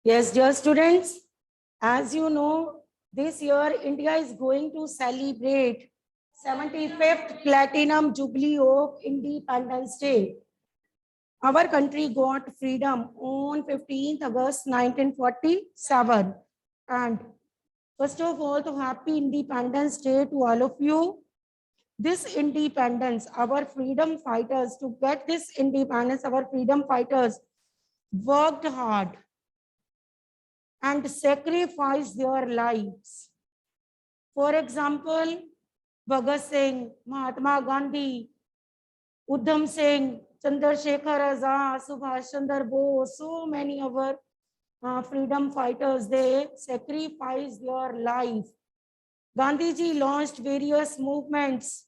Yes, dear students, as you know, this year India is going to celebrate 75th Platinum Jubilee of Independence Day. Our country got freedom on 15th August 1947. And first of all, to happy Independence Day to all of you. This independence, our freedom fighters, to get this independence, our freedom fighters worked hard and sacrificed their lives. For example, Bhagat Singh, Mahatma Gandhi, Udham Singh, Chandrasekhar Azad, Subhash Chandra Bose, so many other freedom fighters, they sacrificed their life. Gandhiji launched various movements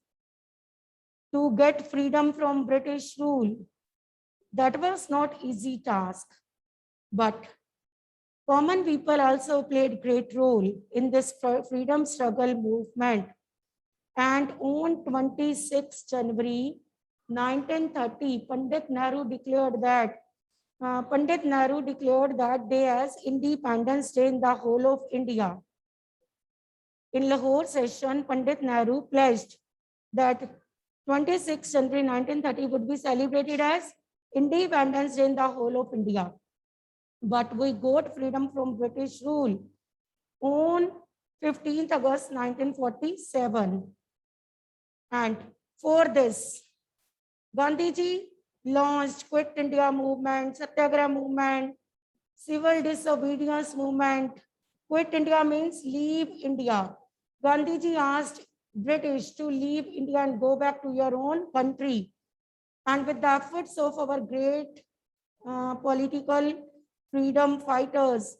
to get freedom from British rule. That was not easy task, but common people also played great role in this freedom struggle movement. And on 26 January 1930, Pandit Nehru declared that day as Independence Day in the whole of India. In Lahore session, Pandit Nehru pledged that 26 January 1930 would be celebrated as Independence Day in the whole of India. But we got freedom from British rule on 15th August 1947. And for this, Gandhiji launched Quit India movement, Satyagraha movement, civil disobedience movement. Quit India means leave India. Gandhiji asked British to leave India and go back to your own country. And with the efforts of our great political freedom fighters,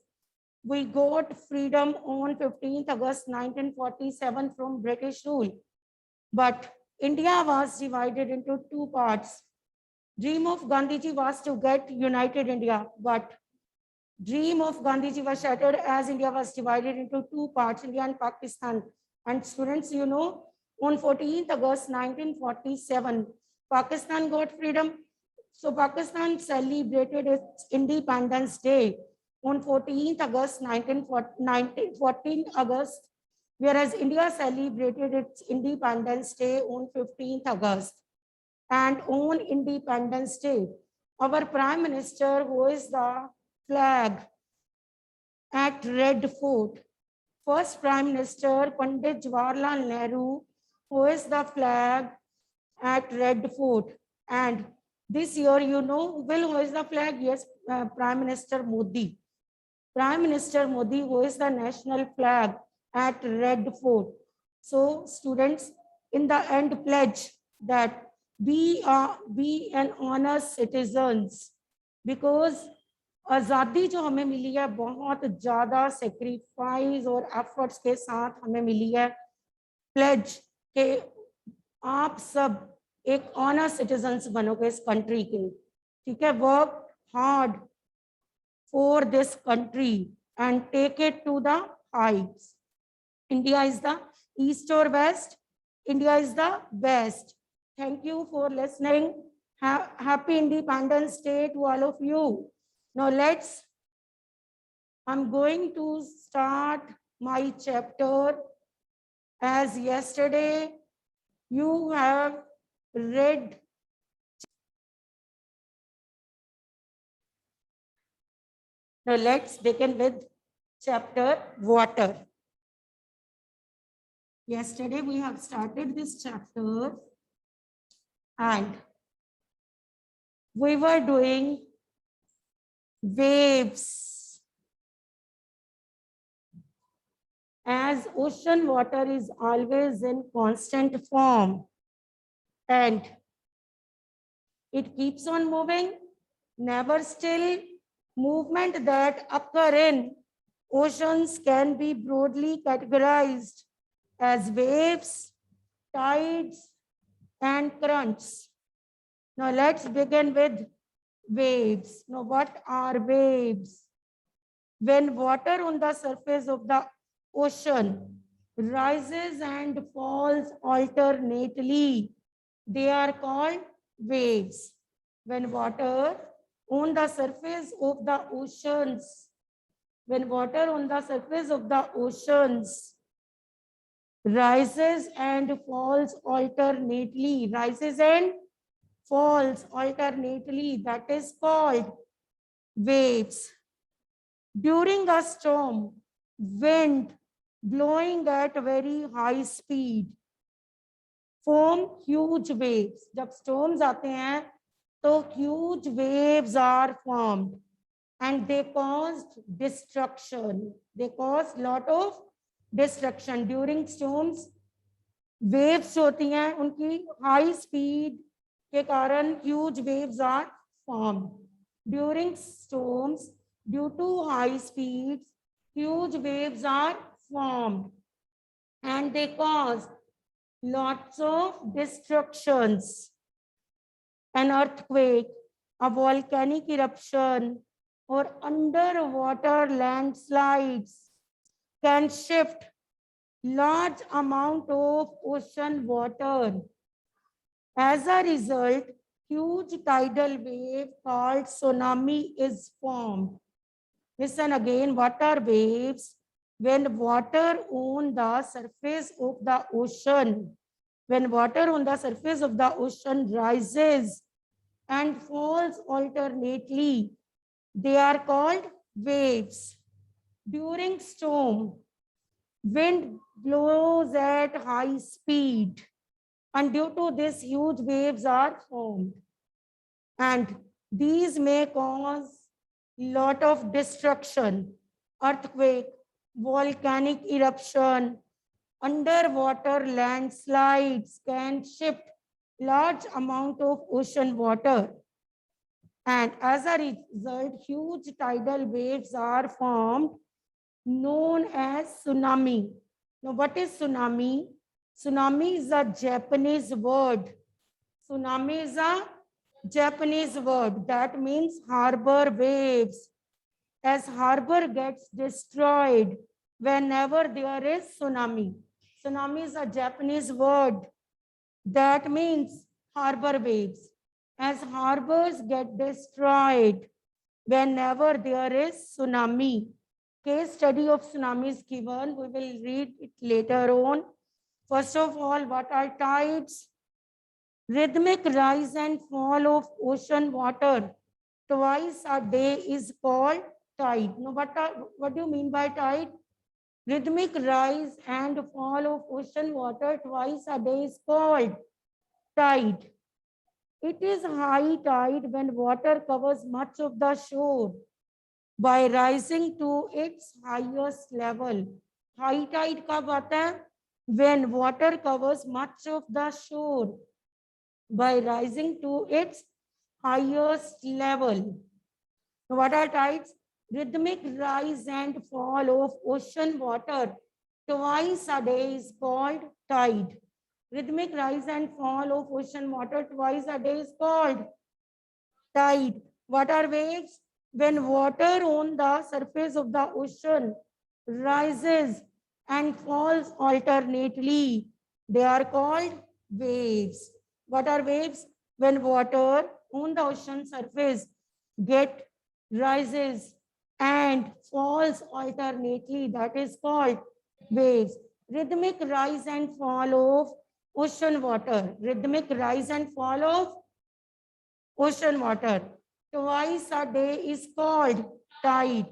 we got freedom on 15th August 1947 from British rule. But India was divided into two parts. Dream of Gandhiji was to get united India, but dream of Gandhiji was shattered as India was divided into two parts, India and Pakistan. And students, you know, on 14th August 1947, Pakistan got freedom. So Pakistan celebrated its Independence Day on 14th August 14 August, whereas India celebrated its Independence Day on 15th August. And on Independence Day, our Prime Minister hoists the flag at Red Fort. First Prime Minister Pandit Jawaharlal Nehru hoists the flag at Red Fort. And this year, you know, will hoist the flag? Yes, Prime Minister Modi. Prime Minister Modi hoists the national flag at Red Fort. So students, in the end, pledge that be an honest citizens, because आज़ादी जो हमें मिली है बहुत ज़्यादा sacrifice और efforts के साथ हमें मिली है. प्लेज के आप सब एक ऑनेस्ट सिटीजन्स बनोगे इस कंट्री के, ठीक है. Work hard for this country and take it to the heights. India is the east or west? India is the best. Thank you for listening. Happy Independence Day to all of you. Now I'm going to start my chapter. As yesterday you have read. Now let's begin with chapter water. Yesterday we have started this chapter and we were doing waves. As ocean water is always in constant form and it keeps on moving, never still. Movement that occur in oceans can be broadly categorized as waves, tides, and currents. Now let's begin with waves. Now what are waves? When water on the surface of the ocean rises and falls alternately, they are called waves. When water on the surface of the oceans when water on the surface of the oceans rises and falls alternately, rises and falls alternately, that is called waves. During a storm, wind blowing at very high speed form huge waves. जब storms आते हैं तो huge waves are formed and they caused destruction. They caused lot of destruction during storms. Waves होती हैं उनकी high speed के कारण huge waves are formed. During storms, due to high speeds, huge waves are formed and they cause lots of destructions. An earthquake, a volcanic eruption, or underwater landslides can shift large amount of ocean water. As a result, huge tidal wave called tsunami is formed. Listen again, what are waves? When water on the surface of the ocean, when water on the surface of the ocean rises and falls alternately, they are called waves. During storm, wind blows at high speed, and due to this, huge waves are formed. And these may cause lot of destruction, earthquake, volcanic eruption, underwater landslides can shift large amount of ocean water. And as a result, huge tidal waves are formed known as tsunami. Now, what is tsunami? Tsunami is a Japanese word. Tsunami is a Japanese word that means harbor waves. As harbor gets destroyed whenever there is tsunami. Tsunami is a Japanese word that means harbor waves. As harbors get destroyed whenever there is tsunami. Case study of tsunami is given. We will read it later on. First of all, what are tides? Rhythmic rise and fall of ocean water twice a day is called tide. Now, what do you mean by tide? Rhythmic rise and fall of ocean water twice a day is called tide. It is high tide when water covers much of the shore by rising to its highest level. High tide कब आता है? When water covers much of the shore by rising to its highest level. What are tides? Rhythmic rise and fall of ocean water twice a day is called tide. Rhythmic rise and fall of ocean water twice a day is called tide. What are waves? When water on the surface of the ocean rises and falls alternately, they are called waves. What are waves? When water on the ocean surface rises and falls alternately, that is called waves. Rhythmic rise and fall of ocean water. Rhythmic rise and fall of ocean water twice a day is called tide.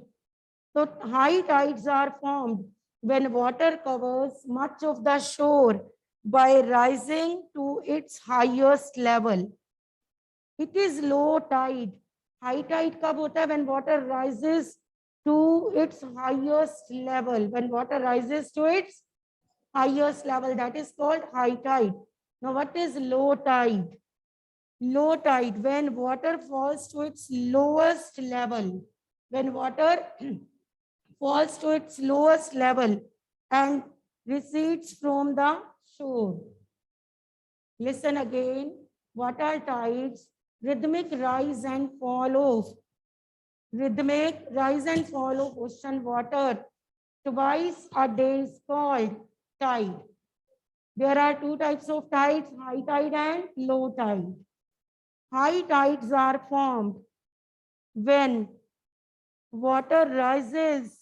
So high tides are formed when water covers much of the shore by rising to its highest level. It is low tide. High tide कब होता है? When water rises to its highest level. When water rises to its highest level, that is called high tide. Now, what is low tide? Low tide, when water falls to its lowest level. When water falls to its lowest level and recedes from the shore. Listen again. What are tides? Rhythmic rise and fall of ocean water twice a day is called tide. There are two types of tides, high tide and low tide. High tides are formed when water rises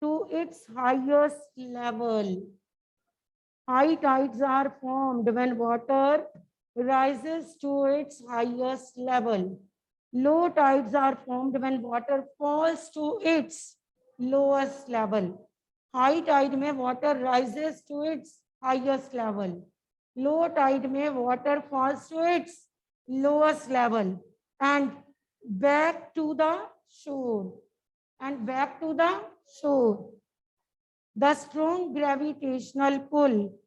to its highest level. High tides are formed when water rises to its highest level. Low tides are formed when water falls to its lowest level. High tide में water rises to its highest level. Low tide में water falls to its lowest level and back to the shore. And back to the shore. The strong gravitational pull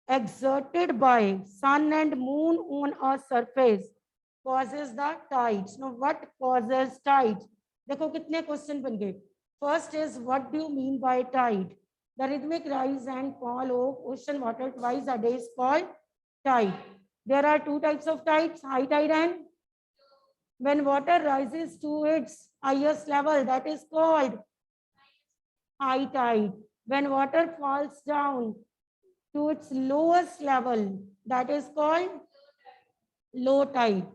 exerted by sun and moon on a surface causes the tides. Now, what causes tides? देखो कितने question बन गए. First is, what do you mean by tide? The rhythmic rise and fall of ocean water twice a day is called tide. There are two types of tides, high tide and when water rises to its highest level, that is called high tide. When water falls down to its lowest level, that is called low tide.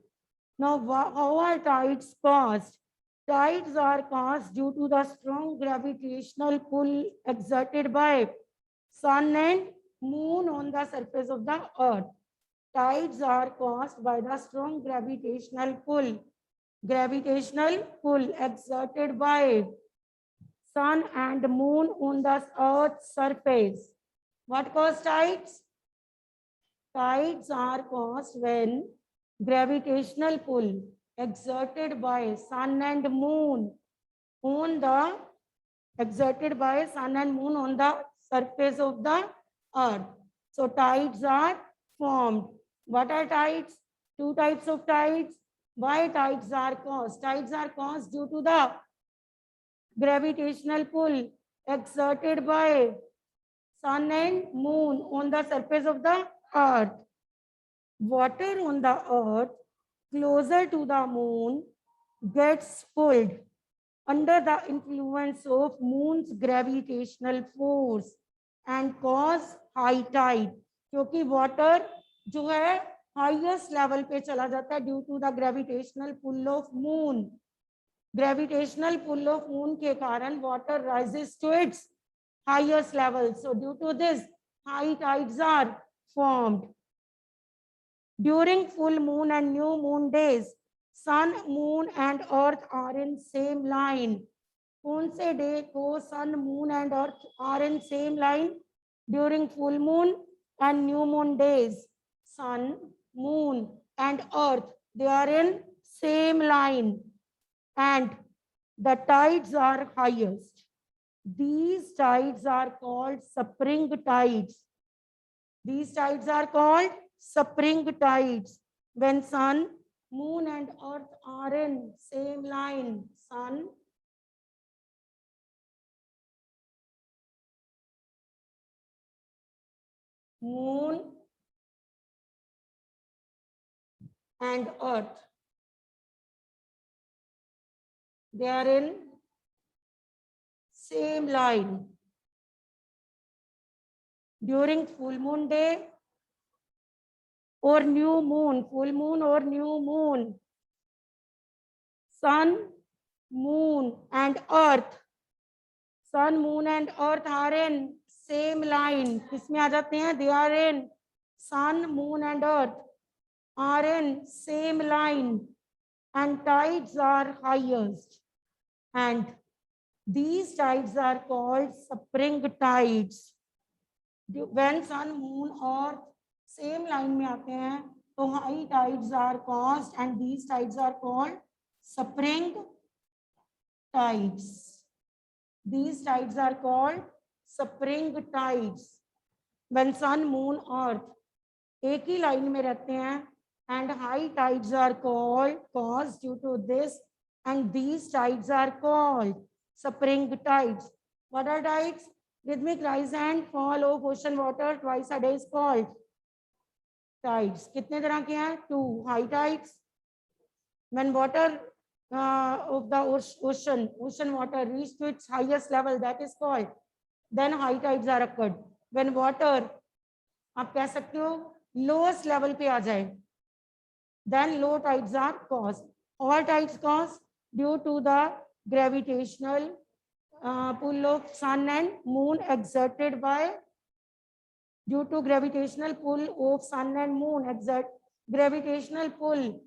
Now, how are tides caused? Tides are caused due to the strong gravitational pull exerted by sun and moon on the surface of the earth. Tides are caused by the strong gravitational pull exerted by sun and moon on the earth's surface. What causes tides? Tides are caused when gravitational pull exerted by sun and moon on the surface of the earth. So tides are formed. What are tides? Two types of tides. Why tides are caused? Tides are caused due to the gravitational pull exerted by sun and moon on the surface of the earth. Water on the earth closer to the moon gets pulled under the influence of moon's gravitational force and cause high tide. क्योंकि water जो है highest level पे चला जाता है due to the gravitational pull of moon. Gravitational pull of moon के कारण water rises to its highest level. So due to this, high tides are formed. During full moon and new moon days, sun, moon and earth are in same line. कौन से day को sun, moon and earth are in same line? During full moon and new moon days, sun, moon and earth, they are in same line and the tides are highest. These tides are called spring tides. These tides are called spring tides. When sun, moon and earth are in same line, sun, moon and earth, they are in same line. During full moon day or new moon, full moon or new moon, sun, moon and earth are in same line. किसमें आ जाते हैं? They are in sun, moon and earth are in same line and tides are highest. And these tides are called spring tides. When sun, moon और same line में आते हैं तो high tides are caused and these tides are called spring tides. These tides are called spring tides. When sun, moon, earth एक ही line में रहते हैं and high tides are caused due to this and these tides are called spring tides. What are tides? Rhythmic rise and fall of ocean water twice a day is called tides. कितने तरह के हैं? Two. High tides, when water of the ocean water reach to its highest level, that is called. Then high tides are occurred. When water आप कह सकते हो lowest level पे आ जाए, then low tides are caused. All tides caused due to the gravitational pull of sun and moon exerted by, due to gravitational pull of sun and moon, gravitational pull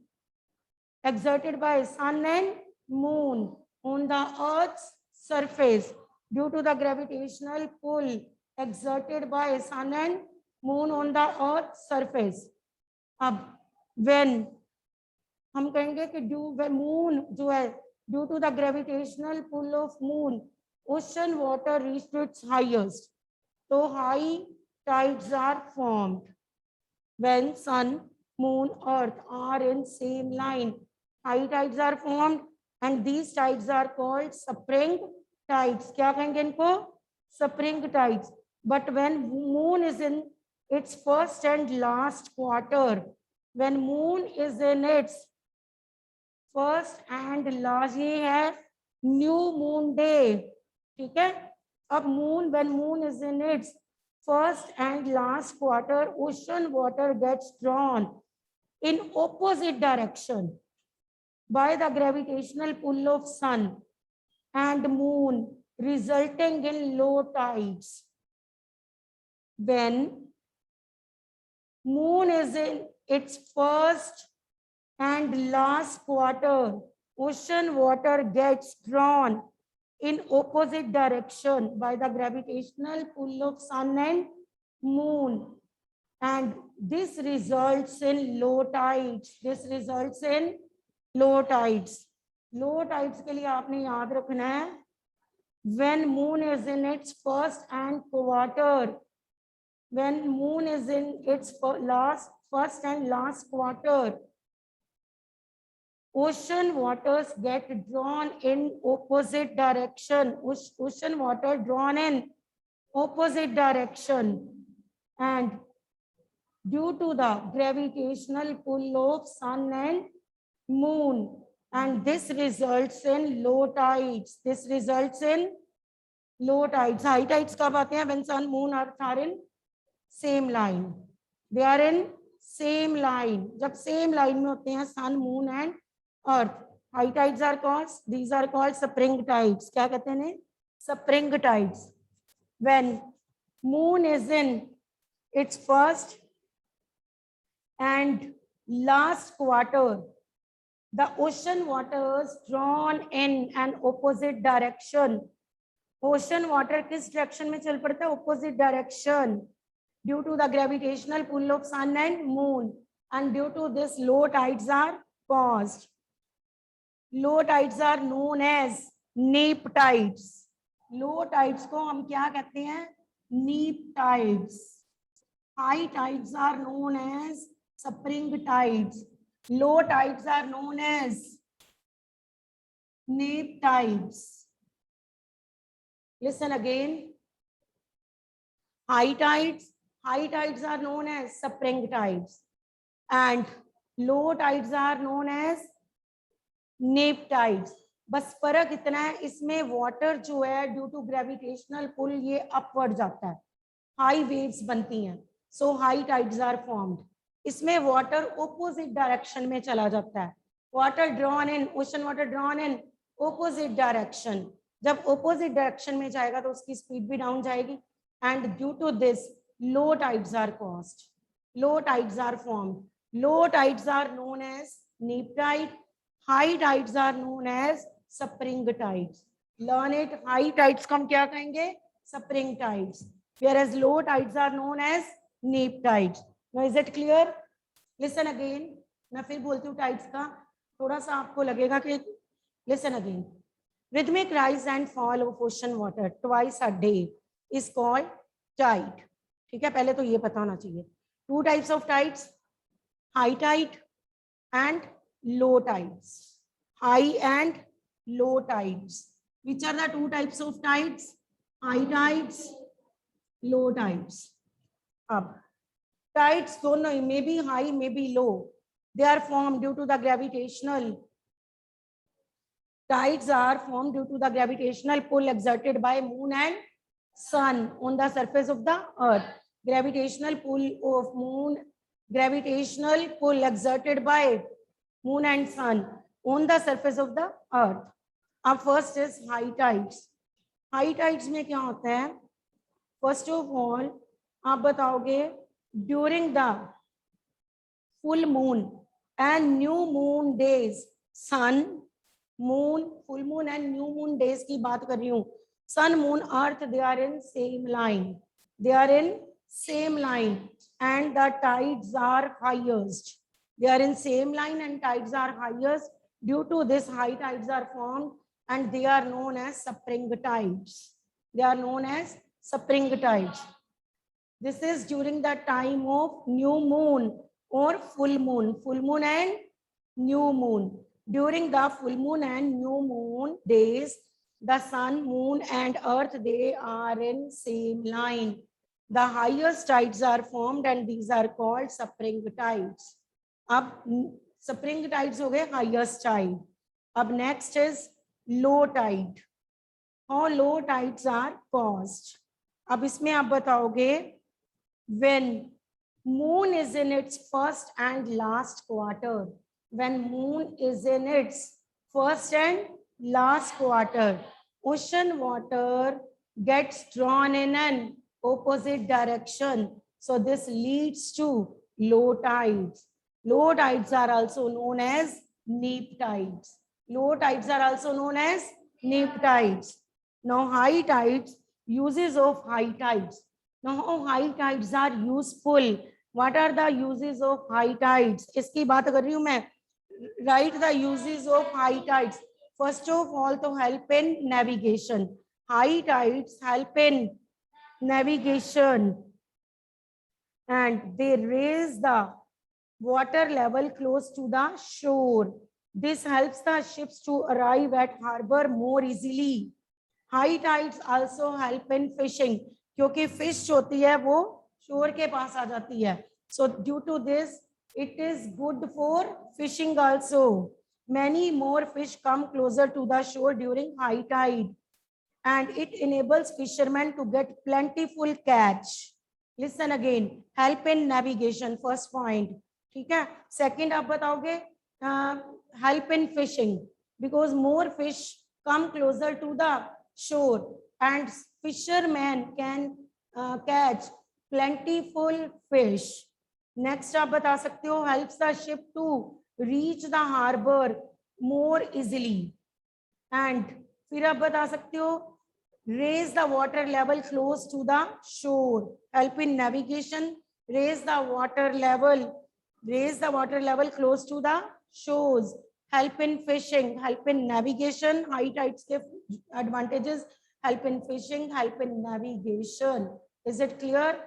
exerted by sun and moon on the earth's surface, due to the gravitational pull exerted by sun and moon on the earth's surface. अब when हम कहेंगे कि moon जो है, due to the gravitational pull of moon, ocean water reach to its highest, तो high tides are formed when sun, moon, earth are in same line. High tides are formed and these tides are called spring tides. क्या कहेंगे इनको? Spring tides. But when moon is in its first and last quarter, when moon is in its first and last, ये है new moon day, ठीक है? अब moon, when moon is in its first and last quarter, ocean water gets drawn in opposite direction by the gravitational pull of sun and moon, resulting in low tides. When moon is in its first and last quarter, ocean water gets drawn in opposite direction by the gravitational pull of sun and moon, and this results in low tides. This results in low tides. Low tides के लिए आपने याद रखना है, when moon is in its first and quarter, when moon is in its first and last quarter, ocean waters get drawn in opposite direction. Ocean water drawn in opposite direction, and due to the gravitational pull of sun and moon, and this results in low tides. This results in low tides. High tides कब आते हैं? When sun, moon, earth are in same line. They are in same line. जब same line में होते हैं sun, moon and earth, high tides are called, these are called spring tides. क्या कहते हैं? Spring tides. When moon is in its first and last quarter, the ocean waters drawn in an opposite direction. Ocean water किस direction में चल पड़ता है? Opposite direction, due to the gravitational pull of sun and moon, and due to this low tides are caused. Low tides are known as neap tides. Low tides को हम क्या कहते हैं? Neap tides. High tides are known as spring tides. Low tides are known as neap tides. Listen again. High tides are known as spring tides, and low tides are known as neap tides. बस फर्क इतना है, इसमें water जो है due to gravitational pull ये upward जाता है, हाई वेव्स बनती हैं, so high tides are formed. इसमें वाटर ऑपोजिट डायरेक्शन में चला जाता है. Water drawn in, ocean water drawn in opposite direction. जब ऑपोजिट डायरेक्शन में जाएगा तो उसकी स्पीड भी डाउन जाएगी, and due to this low tides are caused. Low tides are formed. Low tides are known as neap tide. High tides are known as spring tides. Learn it. High tides को हम क्या कहेंगे? Spring tides. Whereas low tides are known as neap tides. Now is it clear? Listen again. मैं फिर बोलती हूँ tides का, थोड़ा सा आपको लगेगा कि listen again. Rhythmic rise and fall of ocean water twice a day is called tide. ठीक है, पहले तो ये पता होना चाहिए. Two types of tides, high tide and low tides. High and low tides. Which are the two types of tides? High tides, low tides. अब tides दोनों ही, may be high, may be low. They are formed due to the gravitational. Tides are formed due to the gravitational pull exerted by moon and sun on the surface of the earth. Gravitational pull of moon, gravitational pull exerted by moon and sun on the surface of the earth. Our first is high tides. High tides में क्या होता है? First of all आप बताओगे during the full moon and new moon days, sun moon, full moon and new moon days की बात कर रही हूँ. Sun moon earth they are in same line, they are in same line and the tides are highest. They are in same line and tides are highest. Due to this, high tides are formed and they are known as spring tides. They are known as spring tides. This is during the time of new moon or full moon. Full moon and new moon. During the full moon and new moon days, the sun, moon and earth, they are in same line. The highest tides are formed and these are called spring tides. अब spring tides हो गए highest tide. अब next is low tide. How low tides are caused? अब इसमें आप बताओगे when moon is in its first and last quarter. When moon is in its first and last quarter, ocean water gets drawn in an opposite direction. So this leads to low tides. Low tides are also known as neap tides. Low tides are also known as neap tides. Now high tides, uses of high tides. Now high tides are useful. What are the uses of high tides? इसकी बात कर रही हूँ मैं. Write the uses of high tides. First of all, to help in navigation. High tides help in navigation and they raise the water level close to the shore. This helps the ships to arrive at harbor more easily. High tides also help in fishing क्योंकि fish होती है वो shore के पास आ जाती है. So due to this, it is good for fishing also. Many more fish come closer to the shore during high tide. And it enables fishermen to get plentiful catch. Listen again, help in navigation, first point. ठीक है. Second आप बताओगे help in fishing because more fish come closer to the shore and fishermen can catch plentiful fish. Next आप बता सकते हो helps the ship to reach the harbor more easily. And फिर आप बता सकते हो raise the water level close to the shore, help in navigation, raise the water level close to the shores, help in fishing, help in navigation. High tides के advantages, help in fishing, help in navigation. Is it clear?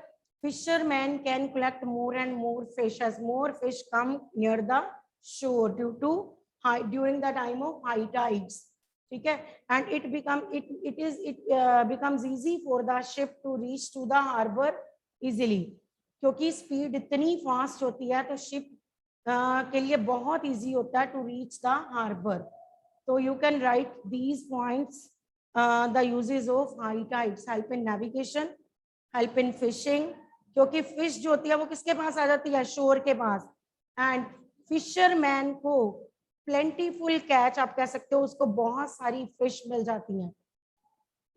Fishermen can collect more and more fish as more fish come near the shore due to during the time of high tides. ठीक है. And it becomes easy for the ship to reach to the harbor easily. क्योंकि speed इतनी fast होती है तो ship के लिए बहुत इजी होता है टू रीच द हार्बर. तो you can write these points. The uses of high tides, help in navigation, help in fishing क्योंकि फिश जो होती है वो किसके पास आ जाती है? शोर के पास. एंड फिशरमैन को प्लेंटीफुल कैच आप कह सकते हो, उसको बहुत सारी फिश मिल जाती हैं.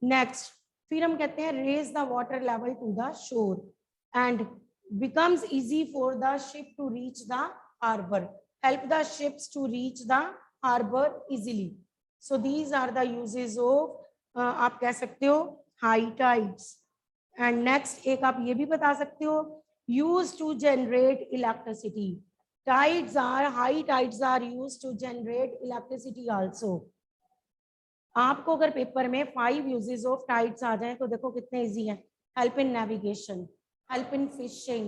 नेक्स्ट फिर हम कहते हैं raise the water level to the shore and becomes easy for the ship to reach the harbor, help the ships to reach the harbor easily. So these are the uses of आप कह सकते हो high tides. And next एक आप ये भी बता सकते हो used to generate electricity. Tides are, high tides are used to generate electricity also. आपको अगर पेपर में 5 uses of tides आ जाए तो देखो कितने इजी है. Help in navigation, help in fishing,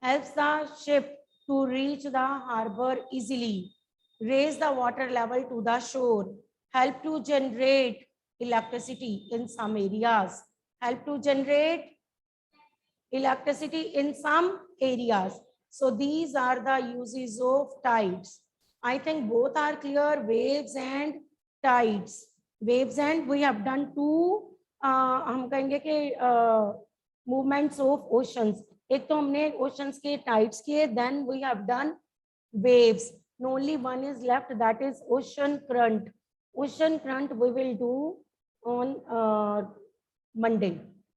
helps the ship to reach the harbor easily, raise the water level to the shore, help to generate electricity in some areas, help to generate electricity in some areas. So these are the uses of tides. I think both are clear, waves and tides. Waves and we have done two हम कहेंगे कि movements of oceans. एक तो हमने oceans के tides किए, then we have done waves. Only one is left, that is ocean current. Ocean current we will do on Monday.